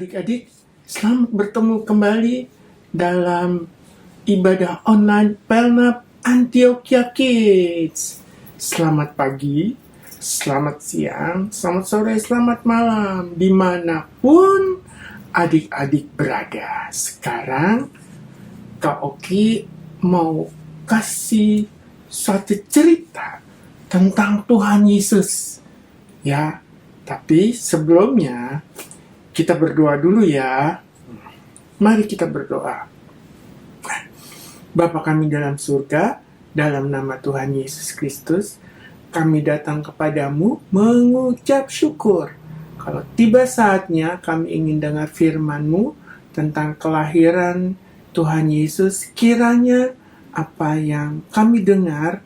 Adik-adik, selamat bertemu kembali dalam ibadah online Pelnap Antioquia Kids. Selamat pagi, selamat siang, selamat sore, selamat malam, dimanapun adik-adik berada. Sekarang Kak Oki mau kasih suatu cerita tentang Tuhan Yesus. Ya, tapi sebelumnya kita berdoa dulu ya. Mari kita berdoa. Bapa kami dalam surga, dalam nama Tuhan Yesus Kristus, kami datang kepadamu mengucap syukur. Kalau tiba saatnya kami ingin dengar firman-Mu tentang kelahiran Tuhan Yesus, kiranya apa yang kami dengar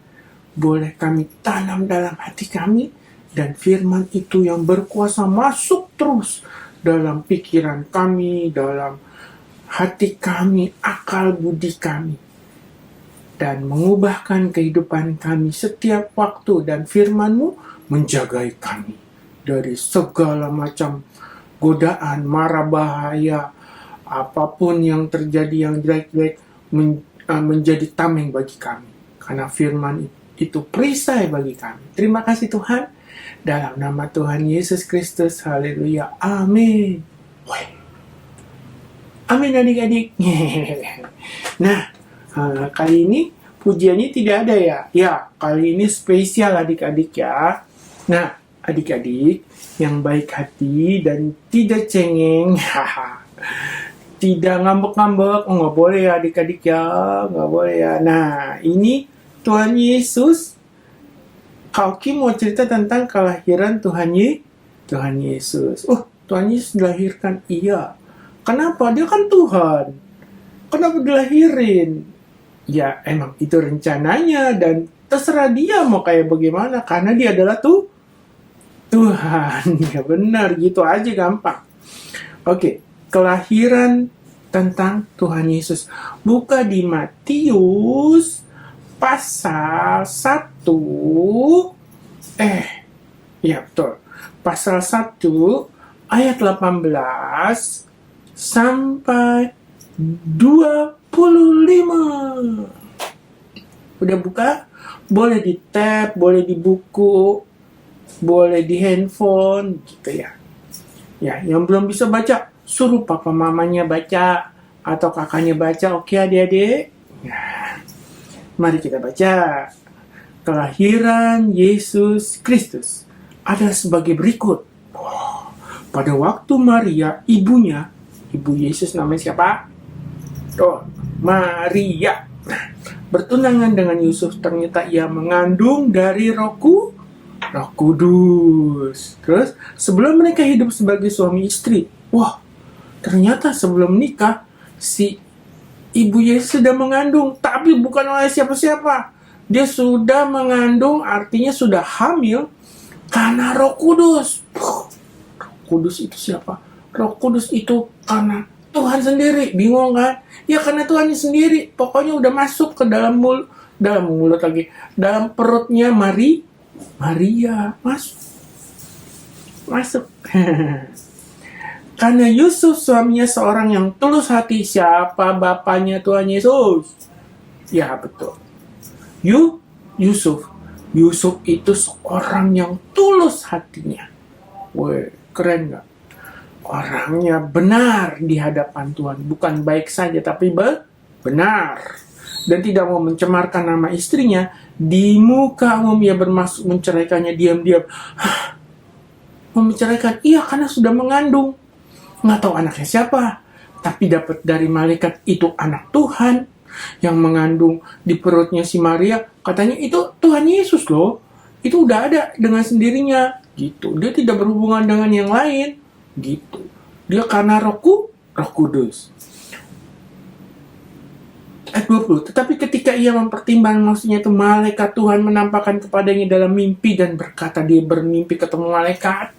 boleh kami tanam dalam hati kami, dan firman itu yang berkuasa masuk terus dalam pikiran kami, dalam hati kami, akal budi kami, dan mengubahkan kehidupan kami setiap waktu, dan firman-Mu menjagai kami dari segala macam godaan, mara bahaya, apapun yang terjadi yang jelek-jelek menjadi tameng bagi kami, karena firman itu perisai bagi kami. Terima kasih Tuhan. Dalam nama Tuhan Yesus Kristus, haleluya, amin. Amin adik-adik. Nah, kali ini pujiannya tidak ada ya. Ya, kali ini spesial adik-adik ya. Nah, adik-adik yang baik hati dan tidak cengeng, tidak ngambek-ngambek, nggak boleh ya adik-adik ya, nggak boleh ya. Nah, ini Tuhan Yesus. Kak Oki mau cerita tentang kelahiran Tuhan Yesus. Tuhan Yesus dilahirkan, iya. Kenapa? Dia kan Tuhan. Kenapa dilahirin? Ya, emang itu rencananya, dan terserah dia mau kayak bagaimana, karena dia adalah Tuhan. Ya benar, gitu aja gampang. Oke, kelahiran tentang Tuhan Yesus. Buka di Matius pasal 1, ya betul, pasal 1 ayat 18 sampai 25. Udah buka? Boleh di tab, boleh di buku, boleh di handphone gitu ya. Ya, yang belum bisa baca, suruh papa mamanya baca atau kakaknya baca, oke adik-adik? Nah, mari kita baca. Kelahiran Yesus Kristus ada sebagai berikut. Pada waktu Maria, ibu Yesus namanya siapa? Maria. Bertunangan dengan Yusuf, ternyata ia mengandung dari Roh Kudus. Terus, sebelum mereka hidup sebagai suami istri, ternyata sebelum nikah, si ibu Yesus sudah mengandung, tapi bukan oleh siapa-siapa. Dia sudah mengandung, artinya sudah hamil, karena Roh Kudus. Roh Kudus itu siapa? Roh Kudus itu karena Tuhan sendiri. Bingung kan? Ya karena Tuhannya sendiri. Pokoknya udah masuk ke dalam perutnya Maria. Masuk. Karena Yusuf suaminya seorang yang tulus hati. Siapa bapaknya Tuhan Yesus? Ya betul, Yusuf itu seorang yang tulus hatinya. Keren gak? Orangnya benar di hadapan Tuhan. Bukan baik saja, tapi benar. Dan tidak mau mencemarkan nama istrinya. Di muka umum ia bermaksud menceraikannya diam-diam. Mau menceraikan? Iya, karena sudah mengandung. Nggak tahu anaknya siapa. Tapi dapat dari malaikat itu anak Tuhan yang mengandung di perutnya si Maria, katanya itu Tuhan Yesus loh. Itu udah ada dengan sendirinya gitu. Dia tidak berhubungan dengan yang lain gitu. Dia karena Roh Kudus. Ayat 20. Tetapi ketika ia mempertimbangkan, maksudnya itu malaikat Tuhan menampakkan kepadanya dalam mimpi dan berkata, dia bermimpi ketemu malaikat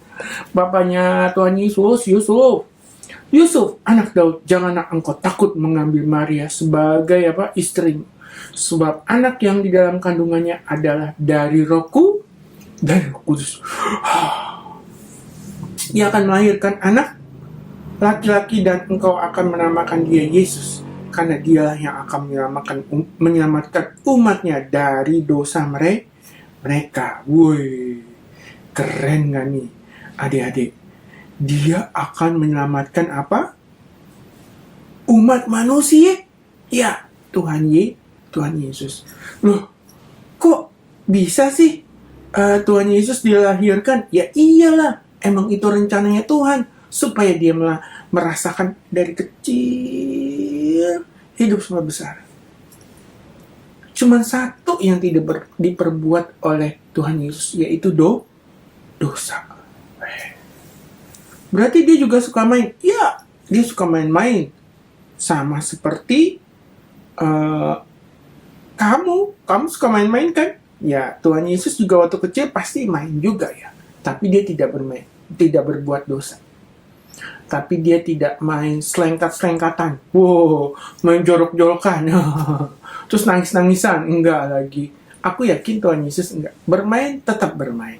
bapaknya Tuhan Yesus, Yusuf, anak Daud, janganlah engkau takut mengambil Maria sebagai istri, sebab anak yang di dalam kandungannya adalah dari Roh Kudus. Ia akan melahirkan anak laki-laki dan engkau akan menamakan dia Yesus, karena dialah yang akan menyelamatkan umatnya dari dosa mereka. Woi, keren gak nih adik-adik? Dia akan menyelamatkan apa? Umat manusia. Ya, Tuhan Yesus. Loh, kok bisa sih Tuhan Yesus dilahirkan? Ya iyalah, emang itu rencananya Tuhan, supaya dia merasakan dari kecil hidup sampai besar. Cuman satu yang tidak diperbuat oleh Tuhan Yesus, yaitu dosa. Berarti dia juga suka main. Ya, dia suka main-main. Sama seperti kamu suka main-main kan? Ya, Tuhan Yesus juga waktu kecil pasti main juga ya. Tapi dia tidak bermain, tidak berbuat dosa. Tapi dia tidak main selengkat-selengkatan. Wow, main jorok-jorokan. Terus nangis-nangisan. Enggak lagi. Aku yakin Tuhan Yesus enggak. Bermain, tetap bermain.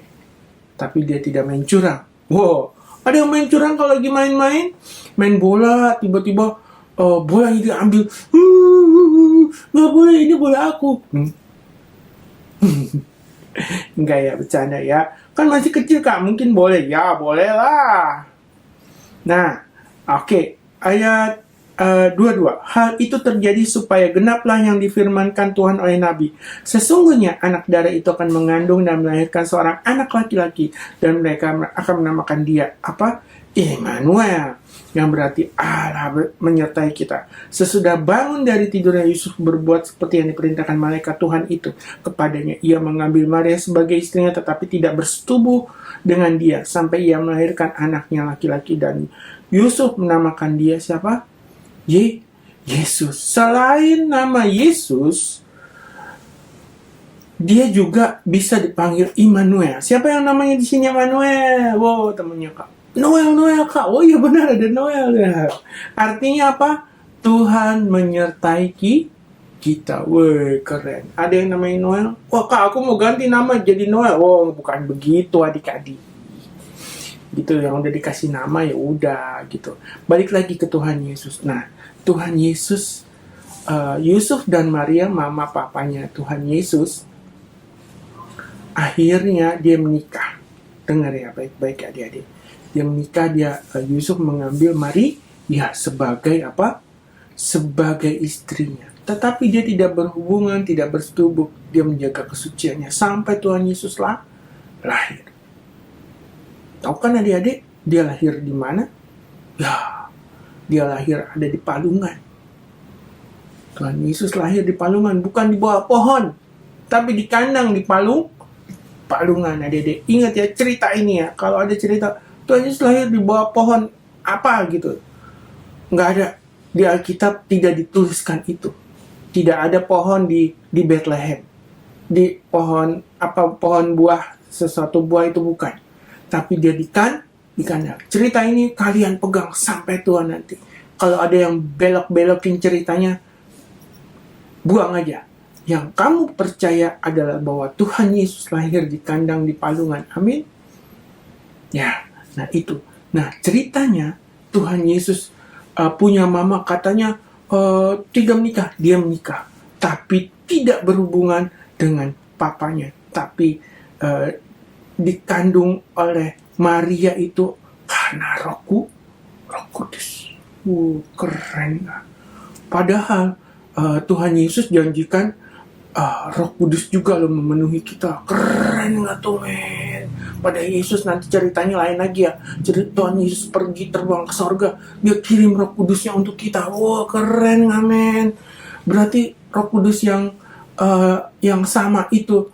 Tapi dia tidak main curang. Wow, ada yang main curang kalau lagi main-main. Main bola, tiba-tiba bola itu ambil. Nggak boleh, ini bola aku. Enggak ya, bercanda ya. Kan masih kecil Kak, mungkin boleh. Ya, boleh lah. Nah, oke. Ayat 22. Hal itu terjadi supaya genaplah yang difirmankan Tuhan oleh Nabi. Sesungguhnya anak darah itu akan mengandung dan melahirkan seorang anak laki-laki, dan mereka akan menamakan dia apa? Immanuel, yang berarti Allah menyertai kita. Sesudah bangun dari tidurnya, Yusuf berbuat seperti yang diperintahkan malaikat Tuhan itu kepadanya. Ia mengambil Maria sebagai istrinya, tetapi tidak bersetubuh dengan dia sampai ia melahirkan anaknya laki-laki, dan Yusuf menamakan dia siapa? Yesus. Selain nama Yesus, dia juga bisa dipanggil Immanuel. Siapa yang namanya di sini Immanuel? Wow, temannya Kak. Noel Kak. Oh iya benar, ada Noel ya. Artinya apa? Tuhan menyertai kita. Woi, keren. Ada yang namanya Noel? Wah Kak, aku mau ganti nama jadi Noel. Wow, bukan begitu adik-adik. Gitu, yang udah dikasih nama ya udah gitu. Balik lagi ke Tuhan Yesus. Nah, Tuhan Yesus, Yusuf dan Maria, mama papanya Tuhan Yesus, akhirnya dia menikah. Dengar ya baik-baik adik-adik. Dia menikah, Yusuf mengambil Maria sebagai apa? Sebagai istrinya. Tetapi dia tidak berhubungan, tidak bersetubuh. Dia menjaga kesuciannya sampai Tuhan Yesus lahir. Tahu kan adik-adik, dia lahir di mana? Ya, dia lahir ada di palungan. Tuhan Yesus lahir di palungan, bukan di bawah pohon, tapi di kandang, di palungan adik-adik. Ingat ya cerita ini ya, kalau ada cerita Tuhan Yesus lahir di bawah pohon apa gitu, nggak ada. Di Alkitab tidak dituliskan itu. Tidak ada pohon di Bethlehem. Di pohon buah, sesuatu buah itu bukan. Tapi dia di kandang. Cerita ini kalian pegang sampai tua nanti. Kalau ada yang belok-belokin ceritanya, buang aja. Yang kamu percaya adalah bahwa Tuhan Yesus lahir di kandang, di palungan. Amin. Ya, nah itu. Nah ceritanya Tuhan Yesus punya mama, katanya tidak menikah. Dia menikah, tapi tidak berhubungan dengan papanya. Tapi dikandung oleh Maria itu karena Roh Kudus. Keren gak? Padahal Tuhan Yesus janjikan Roh Kudus juga loh memenuhi kita. Keren gak tuh men? Pada Yesus nanti ceritanya lain lagi ya. Tuhan Yesus pergi terbang ke sorga, dia kirim Roh Kudusnya untuk kita. Wah keren gak men? Berarti Roh Kudus yang sama itu,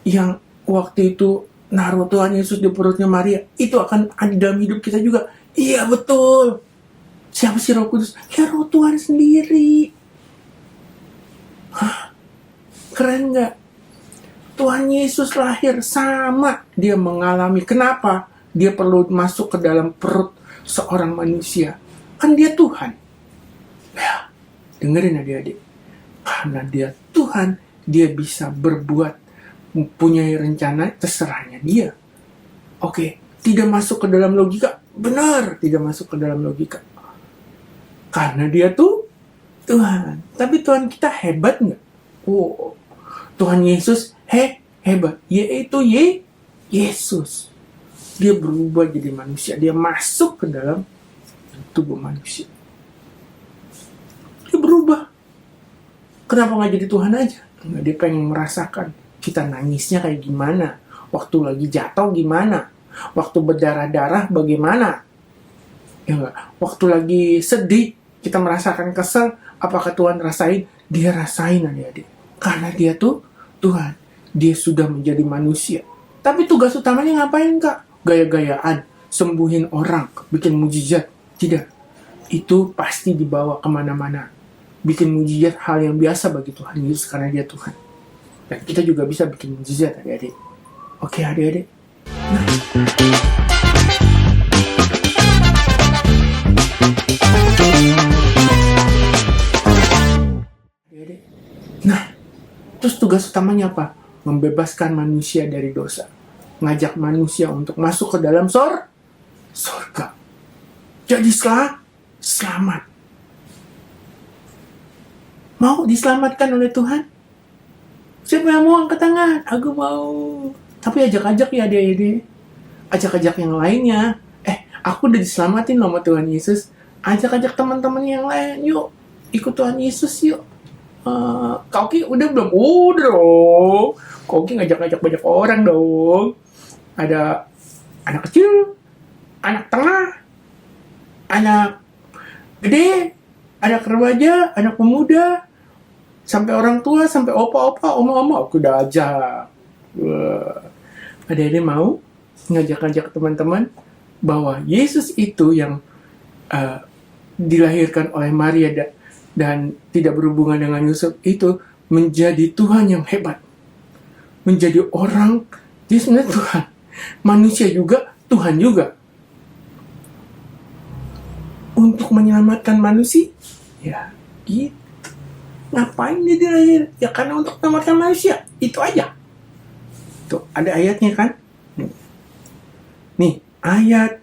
yang waktu itu naruh Tuhan Yesus di perutnya Maria, itu akan ada dalam hidup kita juga. Iya betul. Siapa sih Roh Kudus? Ya Roh Tuhan sendiri. Hah? Keren gak? Tuhan Yesus lahir sama dia mengalami. Kenapa dia perlu masuk ke dalam perut seorang manusia? Kan dia Tuhan. Ya, dengerin adik-adik. Karena dia Tuhan, dia bisa berbuat, mempunyai rencana, terserahnya dia. Oke, tidak masuk ke dalam logika. Benar, tidak masuk ke dalam logika. Karena dia tuh Tuhan. Tapi Tuhan kita hebat nggak? Oh, Tuhan Yesus hebat. Yaitu Yesus. Dia berubah jadi manusia. Dia masuk ke dalam tubuh manusia. Dia berubah. Kenapa nggak jadi Tuhan aja? Nggak, dia pengen merasakan kita nangisnya kayak gimana. Waktu lagi jatuh gimana. Waktu berdarah-darah bagaimana. Ya nggak? Waktu lagi sedih, kita merasakan kesel. Apakah Tuhan rasain? Dia rasain, adik-adik. Karena dia tuh Tuhan. Dia sudah menjadi manusia. Tapi tugas utamanya ngapain, Kak? Gaya-gayaan, sembuhin orang, bikin mujizat. Tidak. Itu pasti dibawa kemana-mana. Bikin mujizat hal yang biasa bagi Tuhan Yesus karena dia Tuhan. Dan kita juga bisa bikin mujizat, adik-adik. Oke, adik-adik. Nah. Nah, terus tugas utamanya apa? Membebaskan manusia dari dosa. Ngajak manusia untuk masuk ke dalam surga. Jadi selamat. Mau diselamatkan oleh Tuhan? Siapa yang mau angkat tangan? Aku mau. Tapi ajak-ajak ya adik-adik. Ajak-ajak yang lainnya. Aku udah diselamatin sama Tuhan Yesus. Ajak-ajak teman-teman yang lain. Yuk, ikut Tuhan Yesus yuk. Kauki udah belum? Udah dong. Kauki ngajak-ngajak banyak orang dong. Ada anak kecil, anak tengah, anak gede, anak remaja, anak pemuda, sampai orang tua, sampai opa-opa, oma-oma. Aku udah ajak. Adik-adik mau ngajak-ngajak teman-teman bahwa Yesus itu yang dilahirkan oleh Maria dan tidak berhubungan dengan Yusuf itu menjadi Tuhan yang hebat. Menjadi orang, dia sebenarnya Tuhan. Manusia juga, Tuhan juga. Untuk menyelamatkan manusia, ya gitu. Ngapain dia dilahir? Ya karena untuk menyelamatkan manusia. Itu aja. Tuh, ada ayatnya kan? Nih, ayat.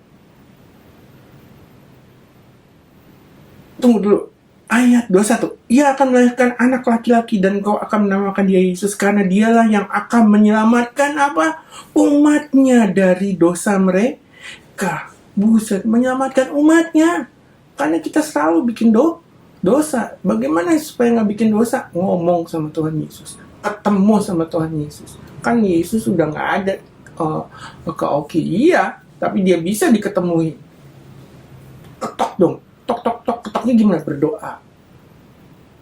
Tunggu dulu. Ayat 21. Ia akan melahirkan anak laki-laki dan kau akan menamakan dia Yesus karena dialah yang akan menyelamatkan apa? Umatnya dari dosa mereka. Buset, menyelamatkan umatnya. Karena kita selalu bikin dosa. Bagaimana supaya nggak bikin dosa? Ngomong sama Tuhan Yesus. Ketemu sama Tuhan Yesus. Kan Yesus sudah nggak ada ke Oki. Iya, tapi dia bisa diketemui. Ketok dong. Tok. Ketoknya gimana? Berdoa.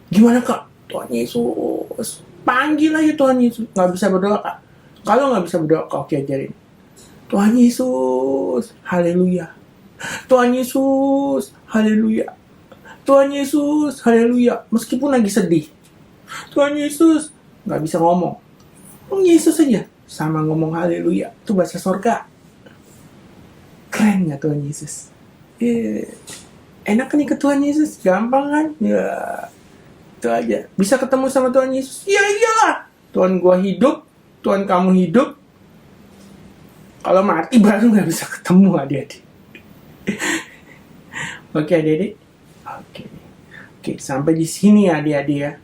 Gimana, Kak? Tuhan Yesus. Panggil aja Tuhan Yesus. Nggak bisa berdoa, Kak. Kalau nggak bisa berdoa, Kak Oki ajarin. Tuhan Yesus. Haleluya. Tuhan Yesus. Haleluya. Tuhan Yesus. Haleluya. Meskipun lagi sedih. Tuhan Yesus. Nggak bisa ngomong. Yesus aja. Sama ngomong haleluya. Itu bahasa surga. Keren nggak Tuhan Yesus? Enak kan ikut Tuhan Yesus? Gampang kan? Ya, itu aja. Bisa ketemu sama Tuhan Yesus? Ya iyalah. Tuhan gua hidup, Tuhan kamu hidup. Kalau mati baru nggak bisa ketemu adik-adik. Oke adik-adik? Oke, sampai di sini adik-adik ya.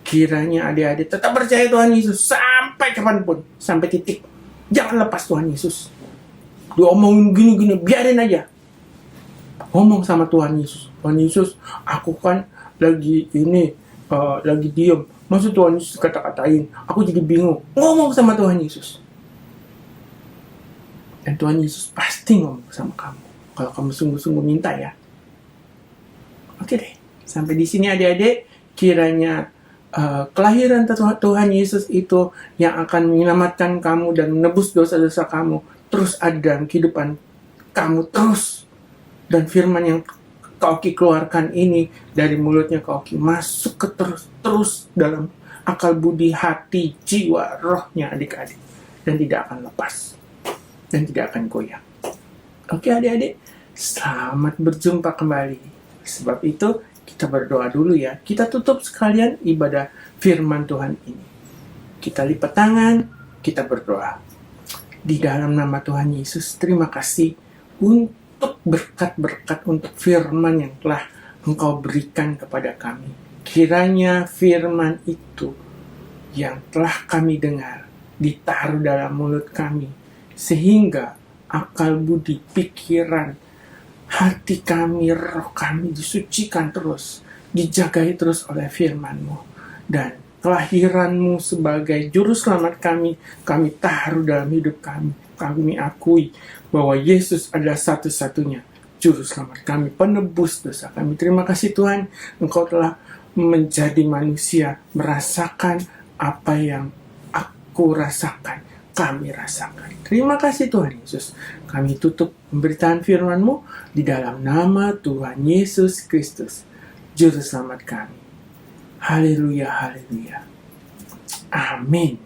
Kiranya adik-adik tetap percaya Tuhan Yesus sampai kapanpun. Sampai titik. Jangan lepas Tuhan Yesus. Diomongin gini-gini, biarin aja. Ngomong sama Tuhan Yesus. Tuhan Yesus, aku kan lagi diem. Maksud Tuhan Yesus kata-katain, aku jadi bingung. Ngomong sama Tuhan Yesus. Dan Tuhan Yesus pasti ngomong sama kamu. Kalau kamu sungguh-sungguh minta ya. Oke deh. Sampai di sini adik-adik. Kiranya kelahiran Tuhan Yesus itu yang akan menyelamatkan kamu dan menebus dosa-dosa kamu. Terus ada dalam kehidupan kamu terus. Dan firman yang Kak Oki keluarkan ini dari mulutnya Kak Oki masuk ke terus dalam akal budi, hati, jiwa, rohnya adik-adik. Dan tidak akan lepas. Dan tidak akan goyah. Oke adik-adik, selamat berjumpa kembali. Sebab itu kita berdoa dulu ya. Kita tutup sekalian ibadah firman Tuhan ini. Kita lipat tangan, kita berdoa. Di dalam nama Tuhan Yesus, terima kasih untuk berkat-berkat untuk firman yang telah Engkau berikan kepada kami. Kiranya firman itu yang telah kami dengar ditaruh dalam mulut kami, sehingga akal budi, pikiran, hati kami, roh kami disucikan terus, dijagai terus oleh firman-Mu. Dan kelahiran-Mu sebagai juru selamat kami taruh dalam hidup kami. Kami akui bahwa Yesus adalah satu-satunya juru selamat kami, penebus dosa kami. Terima kasih Tuhan, Engkau telah menjadi manusia, merasakan apa yang aku rasakan, kami rasakan. Terima kasih Tuhan Yesus. Kami tutup pemberitaan firman-Mu di dalam nama Tuhan Yesus Kristus, Juru Selamat kami. Haleluya, haleluya. Amin.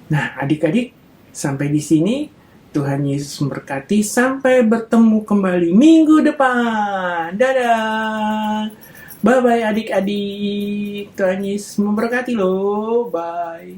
Nah, adik-adik, sampai di sini. Tuhan Yesus memberkati. Sampai bertemu kembali minggu depan. Dadah. Bye-bye adik-adik. Tuhan Yesus memberkati loh. Bye.